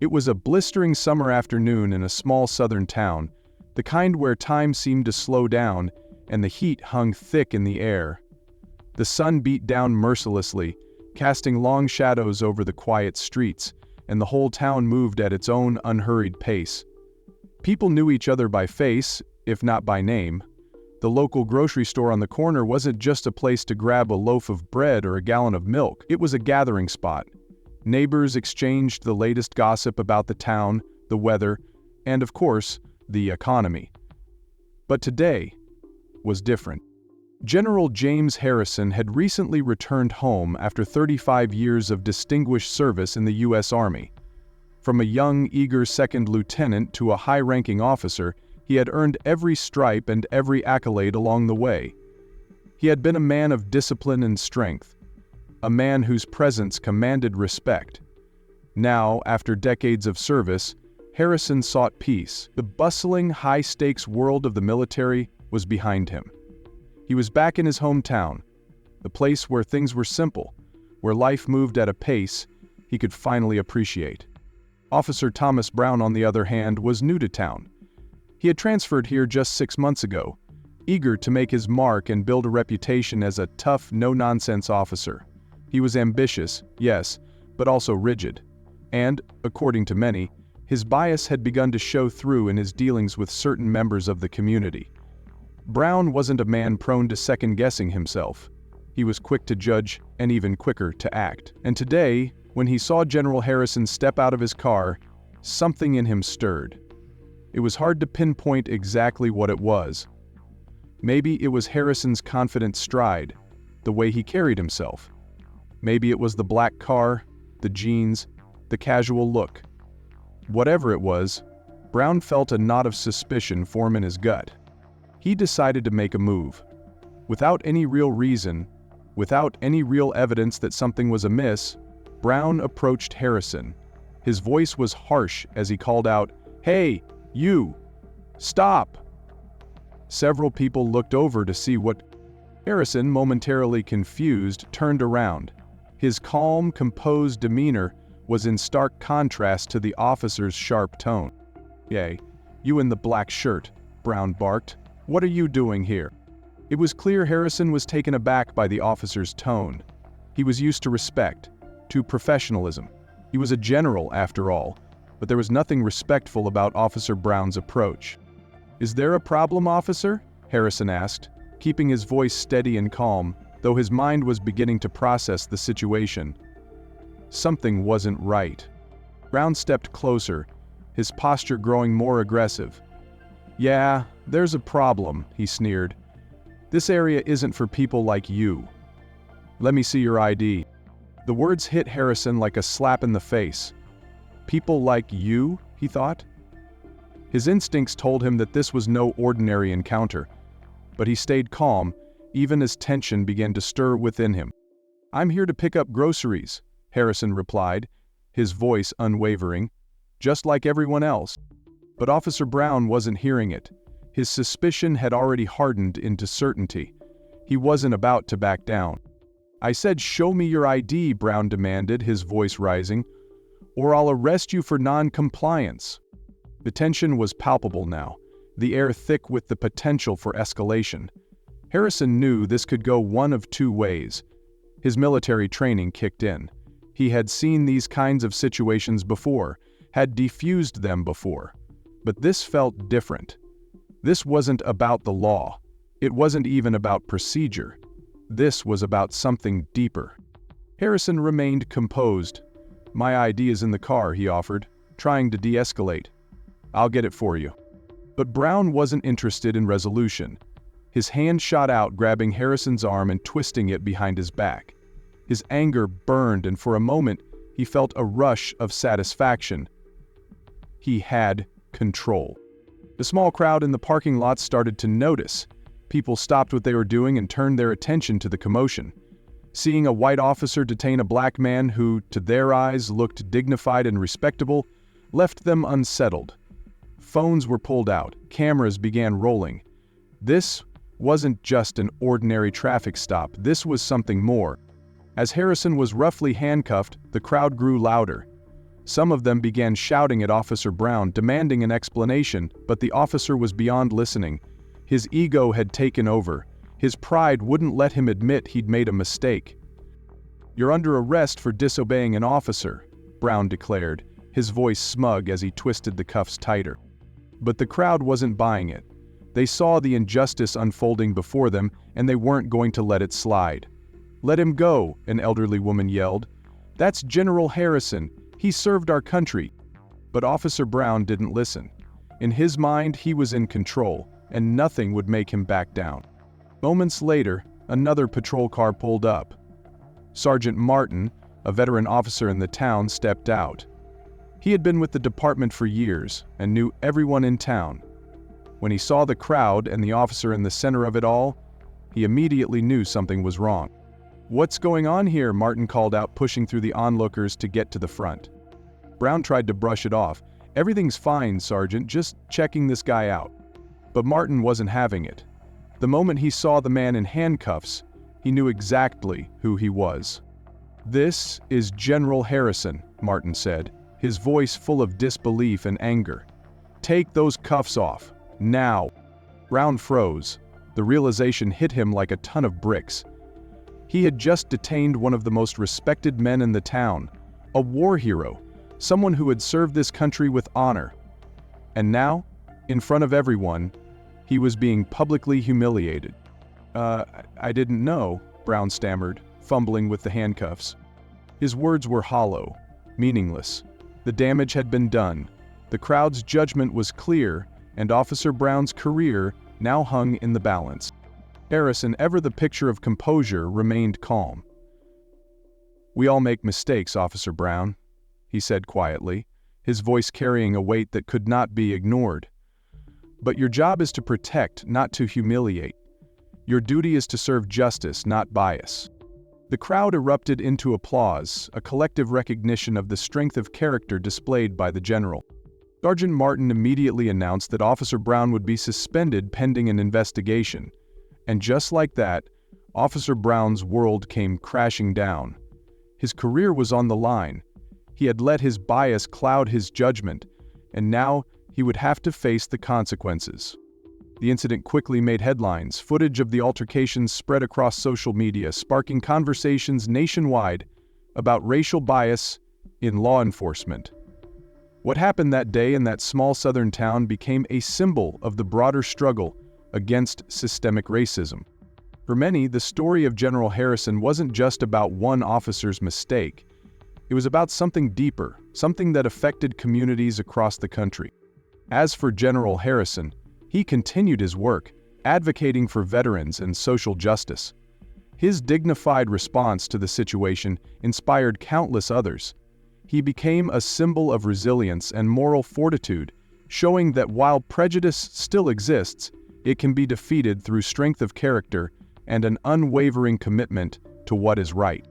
It was a blistering summer afternoon in a small southern town, the kind where time seemed to slow down and the heat hung thick in the air. The sun beat down mercilessly, casting long shadows over the quiet streets, and the whole town moved at its own unhurried pace. People knew each other by face, if not by name. The local grocery store on the corner wasn't just a place to grab a loaf of bread or a gallon of milk, it was a gathering spot. Neighbors exchanged the latest gossip about the town, the weather, and of course, the economy. But today was different. General James Harrison had recently returned home after 35 years of distinguished service in the U.S. Army. From a young, eager second lieutenant to a high-ranking officer, he had earned every stripe and every accolade along the way. He had been a man of discipline and strength, a man whose presence commanded respect. Now, after decades of service, Harrison sought peace. The bustling, high-stakes world of the military was behind him. He was back in his hometown, the place where things were simple, where life moved at a pace he could finally appreciate. Officer Thomas Brown, on the other hand, was new to town. He had transferred here just 6 months ago, eager to make his mark and build a reputation as a tough, no-nonsense officer. He was ambitious, yes, but also rigid. And, according to many, his bias had begun to show through in his dealings with certain members of the community. Brown wasn't a man prone to second-guessing himself. He was quick to judge and even quicker to act. And today, when he saw General Harrison step out of his car, something in him stirred. It was hard to pinpoint exactly what it was. Maybe it was Harrison's confident stride, the way he carried himself. Maybe it was the black car, the jeans, the casual look. Whatever it was, Brown felt a knot of suspicion form in his gut. He decided to make a move. Without any real reason, without any real evidence that something was amiss, Brown approached Harrison. His voice was harsh as he called out, "Hey, you! Stop!" Several people looked over to see what Harrison, momentarily confused, turned around. His calm, composed demeanor was in stark contrast to the officer's sharp tone. "Hey, you in the black shirt," Brown barked. "What are you doing here?" It was clear Harrison was taken aback by the officer's tone. He was used to respect, to professionalism. He was a general, after all, but there was nothing respectful about Officer Brown's approach. "Is there a problem, officer?" Harrison asked, keeping his voice steady and calm, though his mind was beginning to process the situation. Something wasn't right. Brown stepped closer, his posture growing more aggressive. "Yeah, there's a problem," he sneered. "This area isn't for people like you. Let me see your ID." The words hit Harrison like a slap in the face. People like you, he thought? His instincts told him that this was no ordinary encounter, but he stayed calm, even as tension began to stir within him. "I'm here to pick up groceries," Harrison replied, his voice unwavering, "just like everyone else." But Officer Brown wasn't hearing it. His suspicion had already hardened into certainty. He wasn't about to back down. "I said show me your ID," Brown demanded, his voice rising, "or I'll arrest you for non-compliance." The tension was palpable now, the air thick with the potential for escalation. Harrison knew this could go one of two ways. His military training kicked in. He had seen these kinds of situations before, had defused them before. But this felt different. This wasn't about the law. It wasn't even about procedure. This was about something deeper. Harrison remained composed. "My ID is in the car," he offered, trying to de-escalate. "I'll get it for you." But Brown wasn't interested in resolution. His hand shot out, grabbing Harrison's arm and twisting it behind his back. His anger burned, and for a moment, he felt a rush of satisfaction. He had control. The small crowd in the parking lot started to notice. People stopped what they were doing and turned their attention to the commotion. Seeing a white officer detain a black man who, to their eyes, looked dignified and respectable, left them unsettled. Phones were pulled out, cameras began rolling. This wasn't just an ordinary traffic stop, this was something more. As Harrison was roughly handcuffed, the crowd grew louder. Some of them began shouting at Officer Brown, demanding an explanation, but the officer was beyond listening. His ego had taken over. His pride wouldn't let him admit he'd made a mistake. "You're under arrest for disobeying an officer," Brown declared, his voice smug as he twisted the cuffs tighter. But the crowd wasn't buying it. They saw the injustice unfolding before them, and they weren't going to let it slide. "Let him go," an elderly woman yelled. "That's General Harrison. He served our country." But Officer Brown didn't listen. In his mind, he was in control, and nothing would make him back down. Moments later, another patrol car pulled up. Sergeant Martin, a veteran officer in the town, stepped out. He had been with the department for years and knew everyone in town. When he saw the crowd and the officer in the center of it all, he immediately knew something was wrong. "What's going on here?" Martin called out, pushing through the onlookers to get to the front. Brown tried to brush it off. "Everything's fine, Sergeant, just checking this guy out." But Martin wasn't having it. The moment he saw the man in handcuffs, he knew exactly who he was. "This is General Harrison," Martin said, his voice full of disbelief and anger. "Take those cuffs off, now." Brown froze. The realization hit him like a ton of bricks. He had just detained one of the most respected men in the town, a war hero, someone who had served this country with honor. And now, in front of everyone, he was being publicly humiliated. I didn't know," Brown stammered, fumbling with the handcuffs. His words were hollow, meaningless. The damage had been done. The crowd's judgment was clear, and Officer Brown's career now hung in the balance. Harrison, ever the picture of composure, remained calm. "We all make mistakes, Officer Brown," he said quietly, his voice carrying a weight that could not be ignored. "But your job is to protect, not to humiliate. Your duty is to serve justice, not bias." The crowd erupted into applause, a collective recognition of the strength of character displayed by the general. Sergeant Martin immediately announced that Officer Brown would be suspended pending an investigation. And just like that, Officer Brown's world came crashing down. His career was on the line. He had let his bias cloud his judgment, and now he would have to face the consequences. The incident quickly made headlines. Footage of the altercations spread across social media, sparking conversations nationwide about racial bias in law enforcement. What happened that day in that small southern town became a symbol of the broader struggle against systemic racism. For many, the story of General Harrison wasn't just about one officer's mistake. It was about something deeper, something that affected communities across the country. As for General Harrison, he continued his work, advocating for veterans and social justice. His dignified response to the situation inspired countless others. He became a symbol of resilience and moral fortitude, showing that while prejudice still exists, it can be defeated through strength of character and an unwavering commitment to what is right.